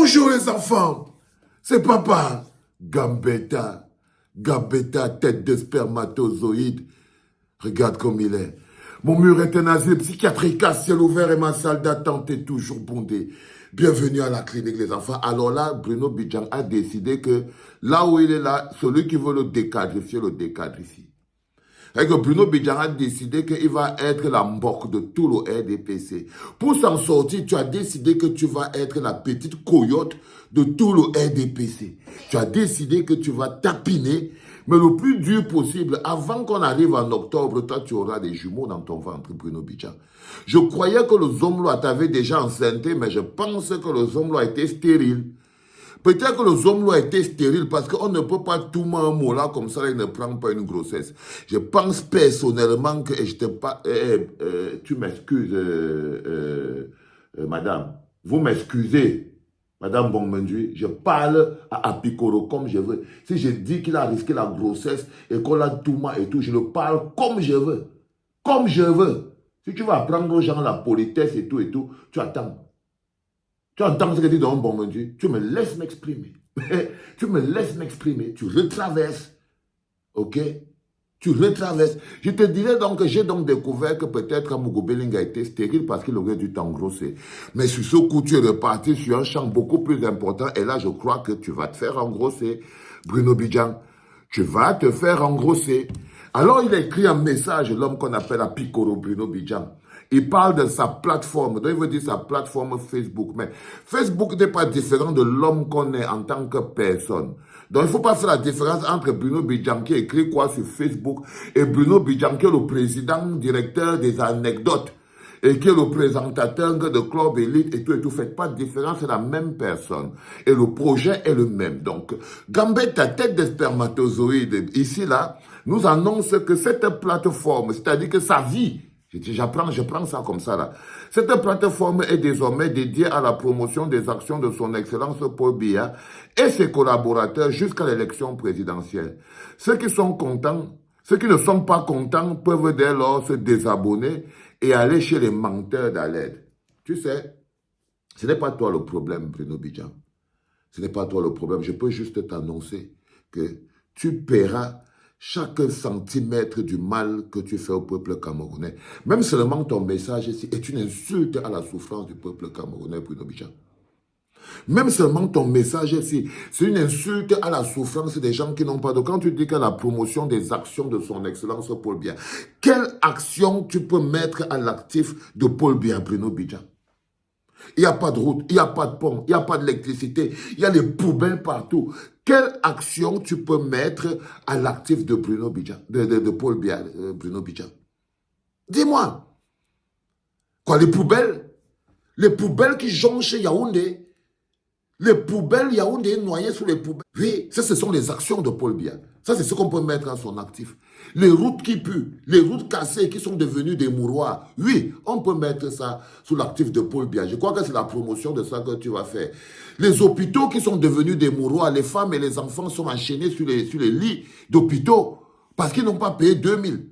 Bonjour les enfants, c'est papa. Gambetta, Gambetta, tête de spermatozoïde. Regarde comme il est. Mon mur est un asile psychiatrique à ciel ouvert et ma salle d'attente est toujours bondée. Bienvenue à la clinique les enfants. Alors là, Bruno Bidjan a décidé que là où il est là, celui qui veut le décadrifier, le décadre ici. Et que Bruno Bidjan a décidé qu'il va être la morque de tout le RDPC. Pour s'en sortir, tu as décidé que tu vas être la petite coyote de tout le RDPC. Tu as décidé que tu vas tapiner, mais le plus dur possible. Avant qu'on arrive en octobre, toi, tu auras des jumeaux dans ton ventre, Bruno Bidjan. Je croyais que le Zomlo t'avait déjà enceinté, mais je pense que le Zomlo a été stérile. Peut-être que le Zomlo a été stérile parce qu'on ne peut pas tout un mot là comme ça, il ne prend pas une grossesse. Je pense personnellement que, et je te tu m'excuses, madame, vous m'excusez, madame Bonmendu, je parle à Apicoro comme je veux. Si je dis qu'il a risqué la grossesse et qu'on l'a tout et tout, je le parle comme je veux. Comme je veux. Si tu vas apprendre aux gens la politesse et tout, tu attends. Tu entends ce que dit donc, bon, mon Dieu, tu me laisses m'exprimer. Tu me laisses m'exprimer. Tu retraverses. Ok? Tu retraverses. Je te dirais donc que j'ai donc découvert que peut-être Mugo Belling a été stérile parce qu'il aurait dû t'engrosser. Mais sur ce coup, tu es reparti sur un champ beaucoup plus important. Et là, je crois que tu vas te faire engrosser. Bruno Bidjan, tu vas te faire engrosser. Alors, il a écrit un message, l'homme qu'on appelle Apicoro, Bruno Bidjan. Il parle de sa plateforme, donc il veut dire sa plateforme Facebook. Mais Facebook n'est pas différent de l'homme qu'on est en tant que personne. Donc il ne faut pas faire la différence entre Bruno Bidjan qui écrit quoi sur Facebook et Bruno Bidjan qui est le président, directeur des anecdotes et qui est le présentateur de Club Elite et tout. Faites pas de différence, c'est la même personne. Et le projet est le même. Donc, Gambetta, tête de spermatozoïde, ici, là, nous annonce que cette plateforme, c'est-à-dire que sa vie, je prends ça comme ça là. Cette plateforme est désormais dédiée à la promotion des actions de son Excellence Paul Biya et ses collaborateurs jusqu'à l'élection présidentielle. Ceux qui sont contents, ceux qui ne sont pas contents peuvent dès lors se désabonner et aller chez les menteurs d'Aled. Tu sais, ce n'est pas toi le problème, Bruno Bidjan. Ce n'est pas toi le problème. Je peux juste t'annoncer que tu paieras chaque centimètre du mal que tu fais au peuple camerounais. Même seulement ton message ici est une insulte à la souffrance du peuple camerounais, Bruno Bidjan. Même seulement ton message ici, c'est une insulte à la souffrance des gens qui n'ont pas de... Quand tu dis que la promotion des actions de son Excellence Paul Biya, quelle action tu peux mettre à l'actif de Paul Biya, Bruno Bidjan? Il n'y a pas de route, il n'y a pas de pont, il n'y a pas d'électricité, il y a des poubelles partout. Quelle action tu peux mettre à l'actif de Bruno Bidjan, de Paul Biya, Bruno Bidjan? Dis-moi. Quoi, les poubelles? Les poubelles qui jonchent Yaoundé? Les poubelles Yaoundé noyées sous les poubelles? Oui, ça, ce sont les actions de Paul Biya. Ça, c'est ce qu'on peut mettre à son actif. Les routes qui puent, les routes cassées qui sont devenues des mouroirs. Oui, on peut mettre ça sous l'actif de Paul Biya. Je crois que c'est la promotion de ça que tu vas faire. Les hôpitaux qui sont devenus des mouroirs, les femmes et les enfants sont enchaînés sur les lits d'hôpitaux parce qu'ils n'ont pas payé 2000.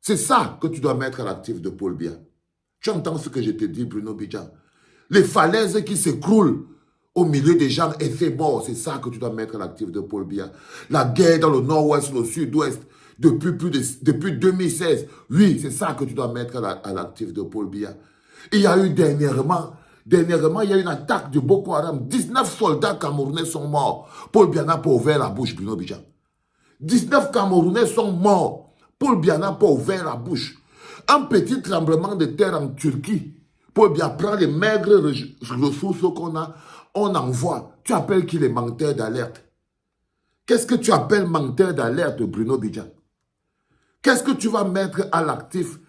C'est ça que tu dois mettre à l'actif de Paul Biya. Tu entends ce que je te dis, Bruno Bidjan? Les falaises qui s'écroulent au milieu des gens et c'est bon, c'est ça que tu dois mettre à l'actif de Paul Biya. La guerre dans le nord-ouest, le sud-ouest, depuis 2016. Oui, c'est ça que tu dois mettre à l'actif de Paul Biya. Il y a eu dernièrement, il y a eu une attaque de Boko Haram. 19 soldats camerounais sont morts. Paul Biya n'a pas ouvert la bouche, Bruno Bidjan. 19 Camerounais sont morts. Paul Biya n'a pas ouvert la bouche. Un petit tremblement de terre en Turquie. Paul Biya prend les maigres ressources qu'on a, on envoie. Tu appelles qui les menteurs d'alerte? Qu'est-ce que tu appelles menteur d'alerte, Bruno Bidjan? Qu'est-ce que tu vas mettre à l'actif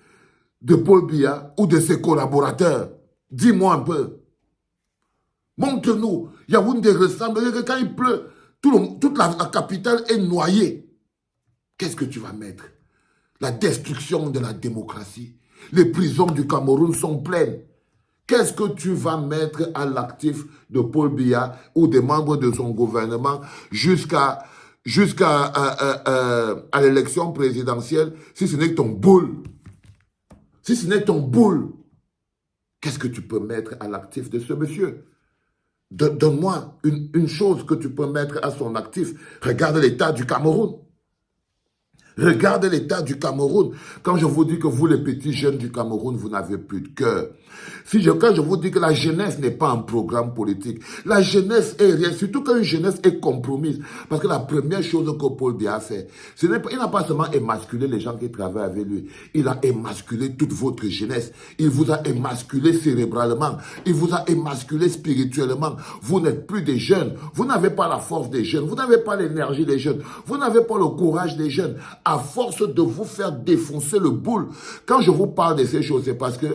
de Paul Biya ou de ses collaborateurs? Dis-moi un peu. Montre-nous. Yaoundé ressemble. Quand il pleut, toute la capitale est noyée. Qu'est-ce que tu vas mettre? La destruction de la démocratie. Les prisons du Cameroun sont pleines. Qu'est-ce que tu vas mettre à l'actif de Paul Biya ou des membres de son gouvernement jusqu'à l'élection présidentielle si ce n'est ton boule? Si ce n'est ton boule, qu'est-ce que tu peux mettre à l'actif de ce monsieur? Donne-moi une chose que tu peux mettre à son actif. Regarde l'état du Cameroun. Regardez l'état du Cameroun. Quand je vous dis que vous, les petits jeunes du Cameroun, vous n'avez plus de cœur. Quand je vous dis que la jeunesse n'est pas un programme politique, la jeunesse est rien, surtout quand une jeunesse est compromise. Parce que la première chose que Paul Biya a fait, il n'a pas seulement émasculé les gens qui travaillent avec lui, il a émasculé toute votre jeunesse. Il vous a émasculé cérébralement, il vous a émasculé spirituellement. Vous n'êtes plus des jeunes, vous n'avez pas la force des jeunes, vous n'avez pas l'énergie des jeunes, vous n'avez pas le courage des jeunes. À force de vous faire défoncer le boule, quand je vous parle de ces choses, c'est parce que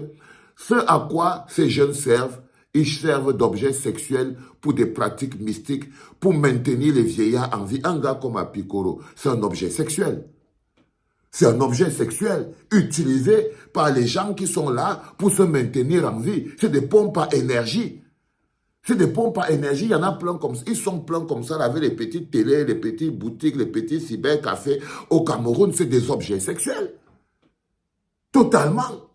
ce à quoi ces jeunes servent, ils servent d'objets sexuels pour des pratiques mystiques, pour maintenir les vieillards en vie. Un gars comme Apikoro, c'est un objet sexuel. C'est un objet sexuel utilisé par les gens qui sont là pour se maintenir en vie. C'est des pompes à énergie. C'est des pompes à énergie, il y en a plein comme ça. Ils sont pleins comme ça, avec les petites télés, les petites boutiques, les petits cybercafés. Au Cameroun, c'est des objets sexuels. Totalement.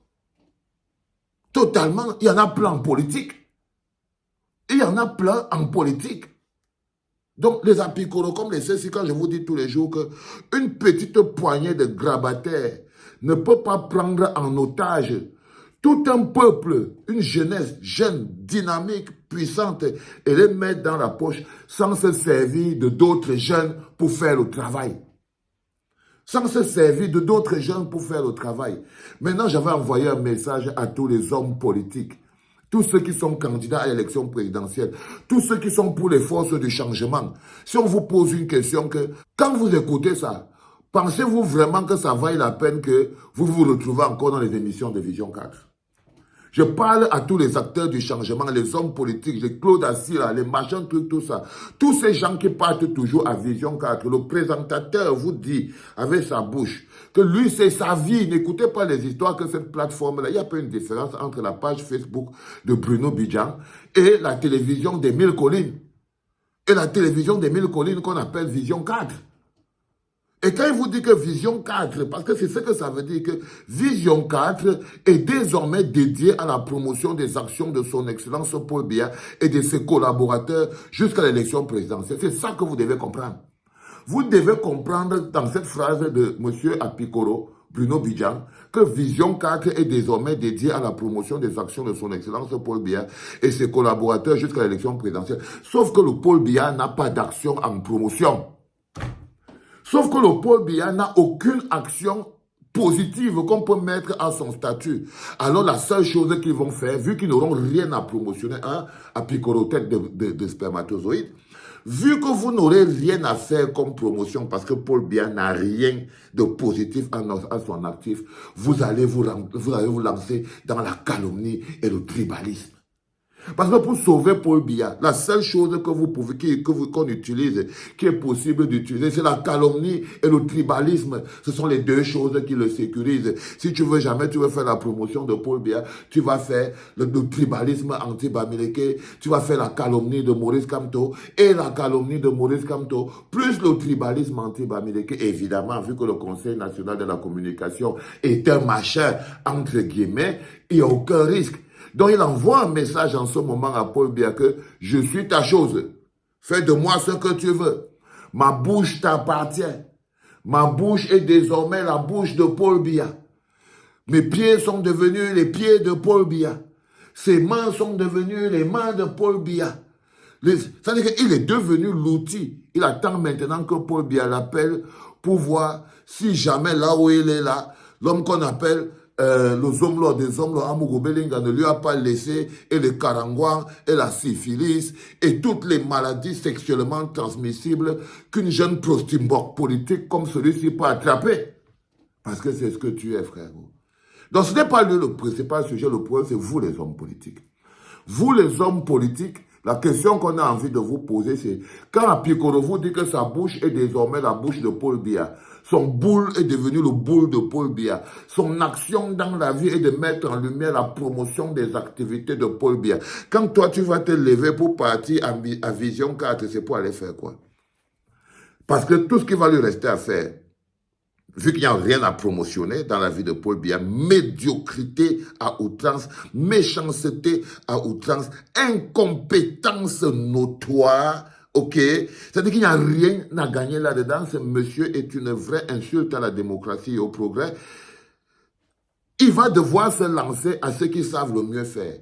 Totalement. Il y en a plein en politique. Il y en a plein en politique. Donc, les Apikoro, comme les ceci, quand je vous dis tous les jours qu'une petite poignée de grabataires ne peut pas prendre en otage tout un peuple, une jeunesse jeune, dynamique, puissante, et les mettre dans la poche sans se servir de d'autres jeunes pour faire le travail. Sans se servir de d'autres jeunes pour faire le travail. Maintenant, j'avais envoyé un message à tous les hommes politiques, tous ceux qui sont candidats à l'élection présidentielle, tous ceux qui sont pour les forces du changement. Si on vous pose une question, quand vous écoutez ça, pensez-vous vraiment que ça vaille la peine que vous vous retrouvez encore dans les émissions de Vision 4? Je parle à tous les acteurs du changement, les hommes politiques, les Claude Assira, les machins, tout ça. Tous ces gens qui partent toujours à Vision 4. Le présentateur vous dit, avec sa bouche, que lui, c'est sa vie. N'écoutez pas les histoires que cette plateforme-là. Il n'y a pas une différence entre la page Facebook de Bruno Bidjan et la télévision des Mille Collines. Et la télévision des Mille Collines qu'on appelle Vision 4. Et quand il vous dit que Vision 4, parce que c'est ce que ça veut dire, que Vision 4 est désormais dédiée à la promotion des actions de son Excellence Paul Biya et de ses collaborateurs jusqu'à l'élection présidentielle. C'est ça que vous devez comprendre. Vous devez comprendre dans cette phrase de M. Apikoro, Bruno Bidjan, que Vision 4 est désormais dédiée à la promotion des actions de son Excellence Paul Biya et ses collaborateurs jusqu'à l'élection présidentielle. Sauf que le Paul Biya n'a pas d'action en promotion. Sauf que le Paul Biya n'a aucune action positive qu'on peut mettre à son statut. Alors la seule chose qu'ils vont faire, vu qu'ils n'auront rien à promotionner, à Apikoro tête de spermatozoïdes, vu que vous n'aurez rien à faire comme promotion parce que Paul Biya n'a rien de positif à son actif, vous allez vous lancer dans la calomnie et le tribalisme. Parce que pour sauver Paul Biya, la seule chose que vous pouvez, qu'on utilise, qui est possible d'utiliser, c'est la calomnie et le tribalisme. Ce sont les deux choses qui le sécurisent. Si tu veux faire la promotion de Paul Biya, tu vas faire le tribalisme anti-Bamileke, tu vas faire la calomnie de Maurice Kamto, et la calomnie de Maurice Kamto, plus le tribalisme anti-Bamileke. Évidemment, vu que le Conseil national de la communication est un machin, entre guillemets, il n'y a aucun risque. Donc, il envoie un message en ce moment à Paul Biya que je suis ta chose. Fais de moi ce que tu veux. Ma bouche t'appartient. Ma bouche est désormais la bouche de Paul Biya. Mes pieds sont devenus les pieds de Paul Biya. Ses mains sont devenues les mains de Paul Biya. C'est-à-dire qu'il est devenu l'outil. Il attend maintenant que Paul Biya l'appelle pour voir si jamais là où il est là, l'homme qu'on appelle le Zomlo des Zomlo Amougou Belinga ne lui a pas laissé, et le karangouan et la syphilis et toutes les maladies sexuellement transmissibles qu'une jeune prostimbok politique comme celui-ci peut attraper. Parce que c'est ce que tu es, frère. Donc ce n'est pas lui le principal sujet, le problème c'est vous les hommes politiques. Vous les hommes politiques, la question qu'on a envie de vous poser c'est, quand Apikoro vous dit que sa bouche est désormais la bouche de Paul Biya, son boule est devenu le boule de Paul Biya. Son action dans la vie est de mettre en lumière la promotion des activités de Paul Biya. Quand toi, tu vas te lever pour partir à Vision 4, c'est pour aller faire quoi? Parce que tout ce qu'il va lui rester à faire, vu qu'il n'y a rien à promotionner dans la vie de Paul Biya, médiocrité à outrance, méchanceté à outrance, incompétence notoire, ok? C'est-à-dire qu'il n'y a rien à gagner là-dedans. Ce monsieur est une vraie insulte à la démocratie et au progrès. Il va devoir se lancer à ceux qui savent le mieux faire.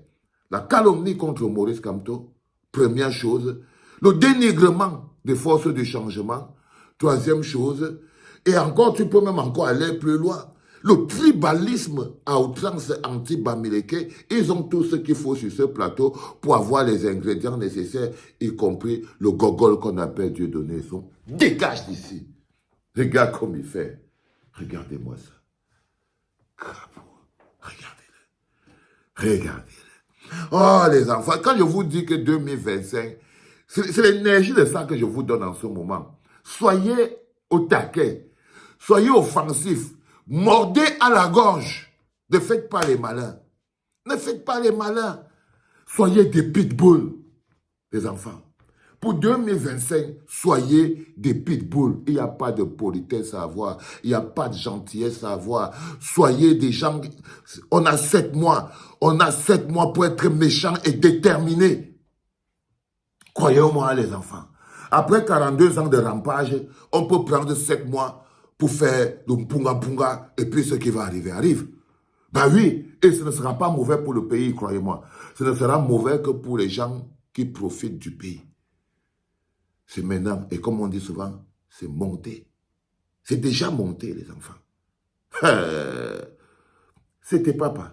La calomnie contre Maurice Kamto, première chose. Le dénigrement des forces du changement, troisième chose. Et encore, tu peux même encore aller plus loin. Le tribalisme à outrance anti-Bamileke, ils ont tout ce qu'il faut sur ce plateau pour avoir les ingrédients nécessaires, y compris le gogol qu'on appelle Dieudonné. Dégage d'ici. Regarde comme il fait. Regardez-moi ça. Regardez-le. Regardez-le. Oh, les enfants, quand je vous dis que 2025, c'est l'énergie de ça que je vous donne en ce moment. Soyez au taquet. Soyez offensifs. Mordez à la gorge. Ne faites pas les malins. Ne faites pas les malins. Soyez des pitbulls, les enfants. Pour 2025, soyez des pitbulls. Il n'y a pas de politesse à avoir. Il n'y a pas de gentillesse à avoir. Soyez des gens... On a 7 mois. On a 7 mois pour être méchants et déterminés. Croyez-moi, les enfants. Après 42 ans de rampage, on peut prendre 7 mois pour faire le punga-punga et puis ce qui va arriver arrive. Ben oui, et ce ne sera pas mauvais pour le pays, croyez-moi. Ce ne sera mauvais que pour les gens qui profitent du pays. C'est maintenant, et comme on dit souvent, c'est monté. C'est déjà monté, les enfants. C'était papa.